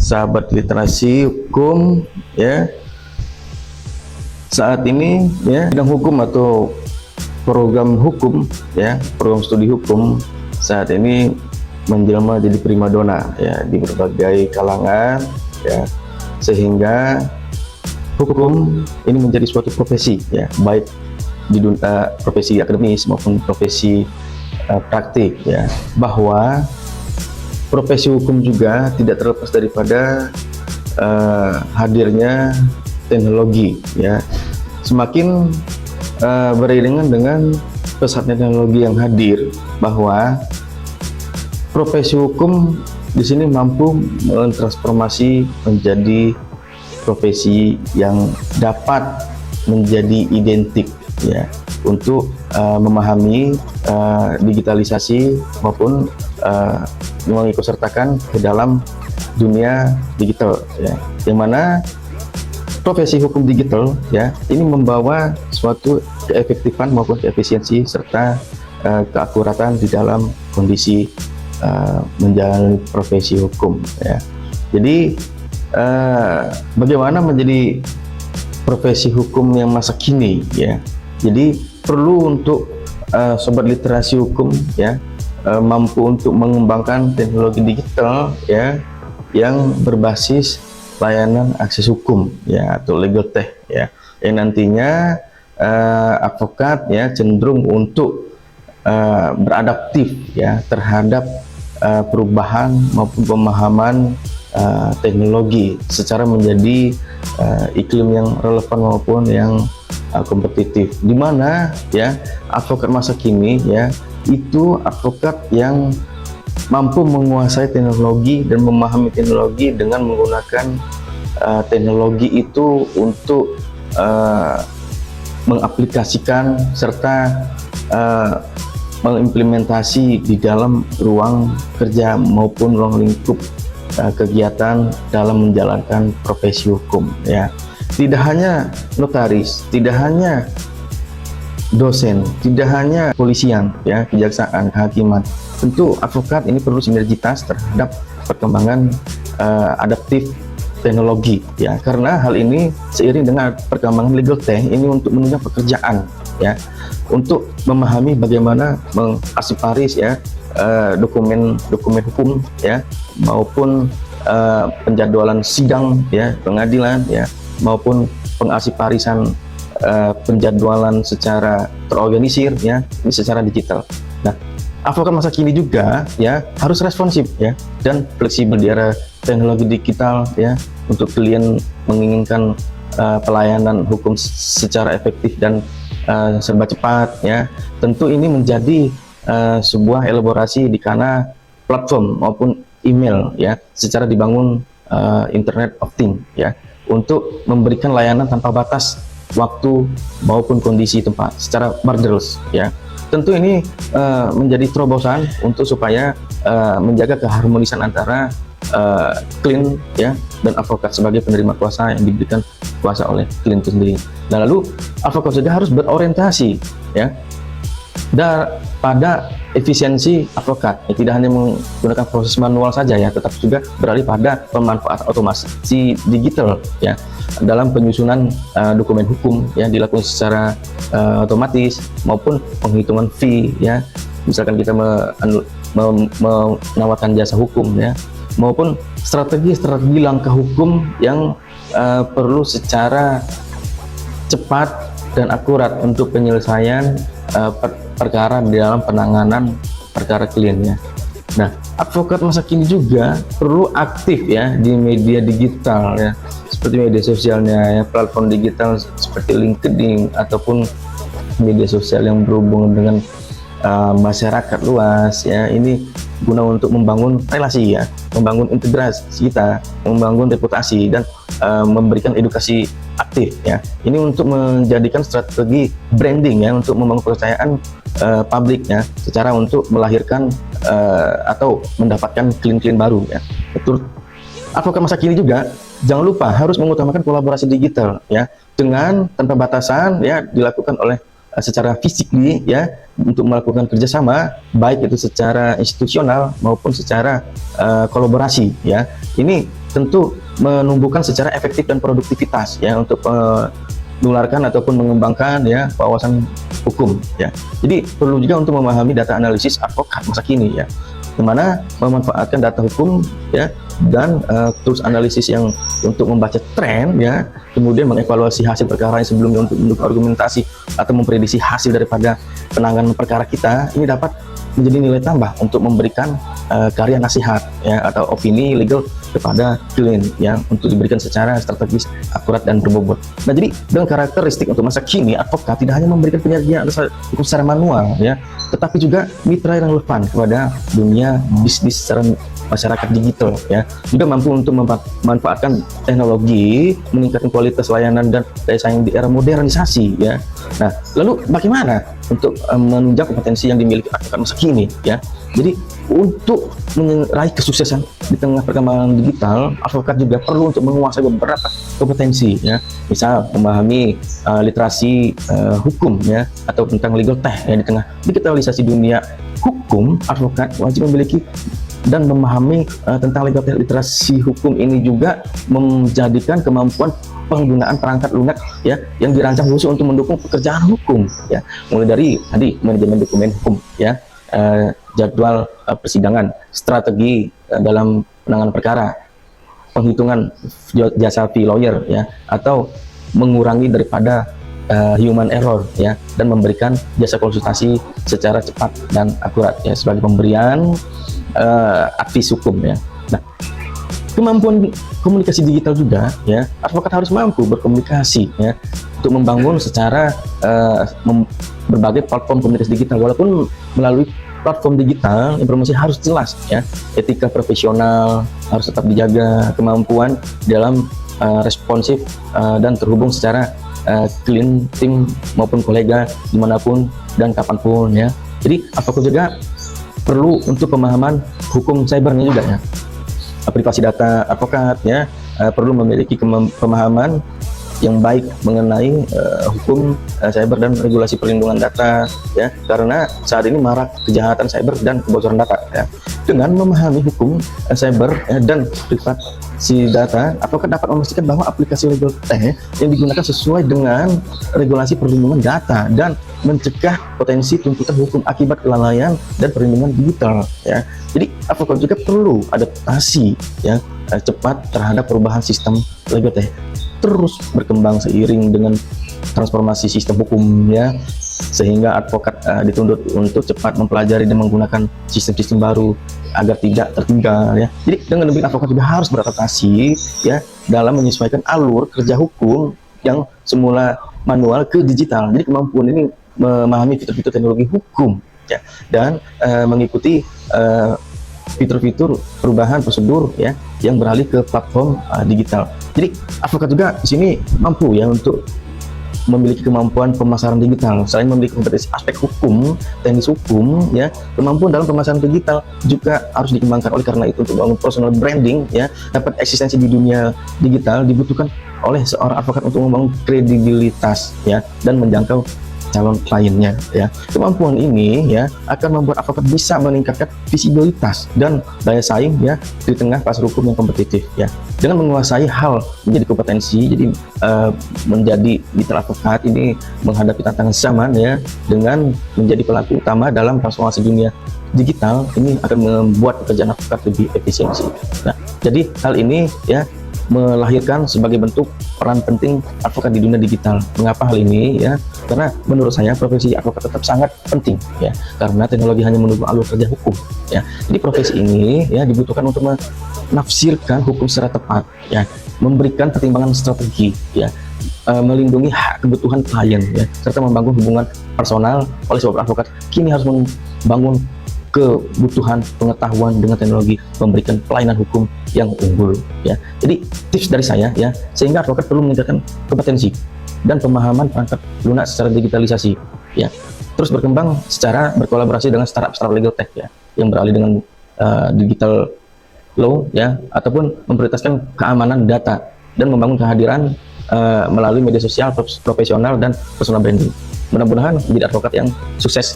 sahabat literasi hukum ya. Saat ini ya bidang hukum atau program hukum ya, program studi hukum saat ini menjelma jadi primadona ya di berbagai kalangan ya, sehingga hukum ini menjadi suatu profesi ya, baik di dunia profesi akademis maupun profesi praktik ya, bahwa profesi hukum juga tidak terlepas daripada hadirnya teknologi ya. Semakin beriringan dengan pesatnya teknologi yang hadir, bahwa profesi hukum di sini mampu mentransformasi menjadi profesi yang dapat menjadi identik ya, untuk memahami digitalisasi maupun mengikutsertakan ke dalam dunia digital ya, yang mana profesi hukum digital ya ini membawa suatu keefektifan maupun keefisiensi serta keakuratan di dalam kondisi menjalani profesi hukum ya. Jadi bagaimana menjadi profesi hukum yang masa kini ya. Jadi perlu untuk sobat literasi hukum ya mampu untuk mengembangkan teknologi digital ya yang berbasis layanan akses hukum ya atau legal tech ya, yang nantinya advokat ya cenderung untuk beradaptif ya terhadap perubahan maupun pemahaman teknologi secara menjadi iklim yang relevan maupun yang kompetitif, di mana ya advokat masa kini ya itu advokat yang mampu menguasai teknologi dan memahami teknologi dengan menggunakan teknologi itu untuk mengaplikasikan serta mengimplementasi di dalam ruang kerja maupun ruang lingkup kegiatan dalam menjalankan profesi hukum ya. Tidak hanya notaris, tidak hanya dosen, tidak hanya polisian ya, kejaksaan, kehakiman. Tentu advokat ini perlu sinergitas terhadap perkembangan adaptif teknologi ya, karena hal ini seiring dengan perkembangan legal tech ini untuk menunjang pekerjaan ya, untuk memahami bagaimana mengarsiparis ya dokumen hukum ya, maupun penjadwalan sidang ya pengadilan ya, maupun pengarsiparisan penjadwalan secara terorganisir ya, ini secara digital. Nah, advokat masa kini juga ya harus responsif ya dan fleksibel di era teknologi digital ya, untuk klien menginginkan pelayanan hukum secara efektif dan serba cepat ya. Tentu ini menjadi sebuah elaborasi di kana platform maupun email ya, secara dibangun Internet of Things ya, untuk memberikan layanan tanpa batas waktu maupun kondisi tempat secara borderless ya. Tentu ini menjadi terobosan untuk supaya menjaga keharmonisan antara klien ya dan advokat sebagai penerima kuasa yang diberikan kuasa oleh klien itu sendiri. Dan lalu advokat juga harus berorientasi ya pada efisiensi advokat ya, tidak hanya menggunakan proses manual saja ya, tetapi juga beralih pada pemanfaatan otomasi digital ya dalam penyusunan dokumen hukum yang dilakukan secara otomatis, maupun penghitungan fee ya, misalkan kita menawarkan jasa hukum ya, maupun strategi langkah hukum yang perlu secara cepat dan akurat untuk penyelesaian perkara di dalam penanganan perkara kliennya. Nah, advokat masa kini juga perlu aktif ya di media digital ya, seperti media sosialnya ya, platform digital seperti LinkedIn ataupun media sosial yang berhubungan dengan masyarakat luas ya. Ini guna untuk membangun relasi ya, membangun integrasi kita, membangun reputasi, dan memberikan edukasi aktif ya. Ini untuk menjadikan strategi branding ya, untuk membangun kepercayaan publik ya, secara untuk melahirkan atau mendapatkan klien-klien baru ya. Betul. Advokat masa kini juga jangan lupa harus mengutamakan kolaborasi digital ya, dengan tanpa batasan ya, dilakukan oleh secara fisik ya, untuk melakukan kerjasama baik itu secara institusional maupun secara kolaborasi ya. Ini tentu menumbuhkan secara efektif dan produktivitas ya untuk menularkan ataupun mengembangkan ya wawasan hukum ya. Jadi perlu juga untuk memahami data analisis advokat masa kini ya, dimana memanfaatkan data hukum ya dan tools analisis yang untuk membaca tren ya, kemudian mengevaluasi hasil perkara yang sebelumnya untuk mendukung argumentasi atau memprediksi hasil daripada penanganan perkara kita. Ini dapat menjadi nilai tambah untuk memberikan karya nasihat ya atau opini legal kepada klien yang untuk diberikan secara strategis, akurat dan berbobot. Nah, jadi dengan karakteristik untuk masa kini, advokat tidak hanya memberikan penyajian hukum secara manual ya, tetapi juga mitra yang relevan kepada dunia bisnis secara masyarakat digital ya, juga mampu untuk memanfaatkan teknologi, meningkatkan kualitas layanan dan daya saing di era modernisasi ya. Nah, lalu bagaimana untuk menunjang kompetensi yang dimiliki advokat masa kini ya? Jadi untuk meraih kesuksesan di tengah perkembangan digital, advokat juga perlu untuk menguasai beberapa kompetensi ya, misal memahami literasi hukum ya atau tentang legal tech ya. Di tengah digitalisasi dunia hukum, advokat wajib memiliki dan memahami tentang legal tech. Literasi hukum ini juga menjadikan kemampuan penggunaan perangkat lunak ya yang dirancang khusus untuk mendukung pekerjaan hukum ya, mulai dari tadi manajemen dokumen hukum ya, jadwal persidangan, strategi dalam penanganan perkara, penghitungan jasa fee lawyer ya, atau mengurangi daripada human error ya, dan memberikan jasa konsultasi secara cepat dan akurat ya sebagai pemberian advis hukum ya. Nah, kemampuan komunikasi digital juga ya, advokat harus mampu berkomunikasi ya untuk membangun secara berbagai platform komunikasi digital. Walaupun melalui platform digital, informasi harus jelas ya, etika profesional harus tetap dijaga, kemampuan dalam responsif dan terhubung secara klien, tim maupun kolega dimanapun dan kapanpun ya. Jadi advokat juga perlu untuk pemahaman hukum cybernya juga ya, privasi data. Advokat ya perlu memiliki pemahaman yang baik mengenai hukum cyber dan regulasi perlindungan data ya, karena saat ini marak kejahatan cyber dan kebocoran data ya. Dengan memahami hukum cyber dan privasi data, advokat dapat memastikan bahwa aplikasi legal tech yang digunakan sesuai dengan regulasi perlindungan data dan mencegah potensi tuntutan hukum akibat kelalaian dan perlindungan digital ya. Jadi advokat juga perlu adaptasi ya cepat terhadap perubahan sistem legal tech, terus berkembang seiring dengan transformasi sistem hukum ya, sehingga advokat dituntut untuk cepat mempelajari dan menggunakan sistem-sistem baru agar tidak tertinggal ya. Jadi dengan demikian advokat juga harus beradaptasi ya dalam menyesuaikan alur kerja hukum yang semula manual ke digital. Jadi kemampuan ini memahami fitur-fitur teknologi hukum ya, dan mengikuti fitur-fitur perubahan prosedur ya yang beralih ke platform digital. Jadi advokat juga di sini mampu ya untuk memiliki kemampuan pemasaran digital. Selain memiliki kompetensi aspek hukum, teknis hukum ya, kemampuan dalam pemasaran digital juga harus dikembangkan. Oleh karena itu, untuk membangun personal branding ya, dapat eksistensi di dunia digital dibutuhkan oleh seorang advokat untuk membangun kredibilitas ya dan menjangkau calon kliennya ya. Kemampuan ini ya akan membuat advokat bisa meningkatkan visibilitas dan daya saing ya di tengah pasar hukum yang kompetitif ya. Dengan menguasai hal menjadi kompetensi, jadi menjadi digital advokat ini menghadapi tantangan zaman ya, dengan menjadi pelaku utama dalam transformasi dunia digital. Ini akan membuat pekerjaan advokat lebih efisiensi. Nah, jadi hal ini ya melahirkan sebagai bentuk peran penting advokat di dunia digital. Mengapa hal ini ya? Karena menurut saya profesi advokat tetap sangat penting ya, karena teknologi hanya menunggu alur kerja hukum ya. Jadi profesi ini ya dibutuhkan untuk menafsirkan hukum secara tepat ya, memberikan pertimbangan strategi ya, melindungi hak kebutuhan klien ya, serta membangun hubungan personal. Oleh sebab advokat kini harus membangun kebutuhan pengetahuan dengan teknologi, memberikan pelayanan hukum yang unggul ya. Jadi tips dari saya ya, sehingga advokat perlu meningkatkan kompetensi dan pemahaman perangkat lunak secara digitalisasi ya, terus berkembang secara berkolaborasi dengan startup legal tech ya yang beralih dengan digital law ya, ataupun memprioritaskan keamanan data dan membangun kehadiran melalui media sosial profesional dan personal branding. Mudah-mudahan menjadi advokat yang sukses.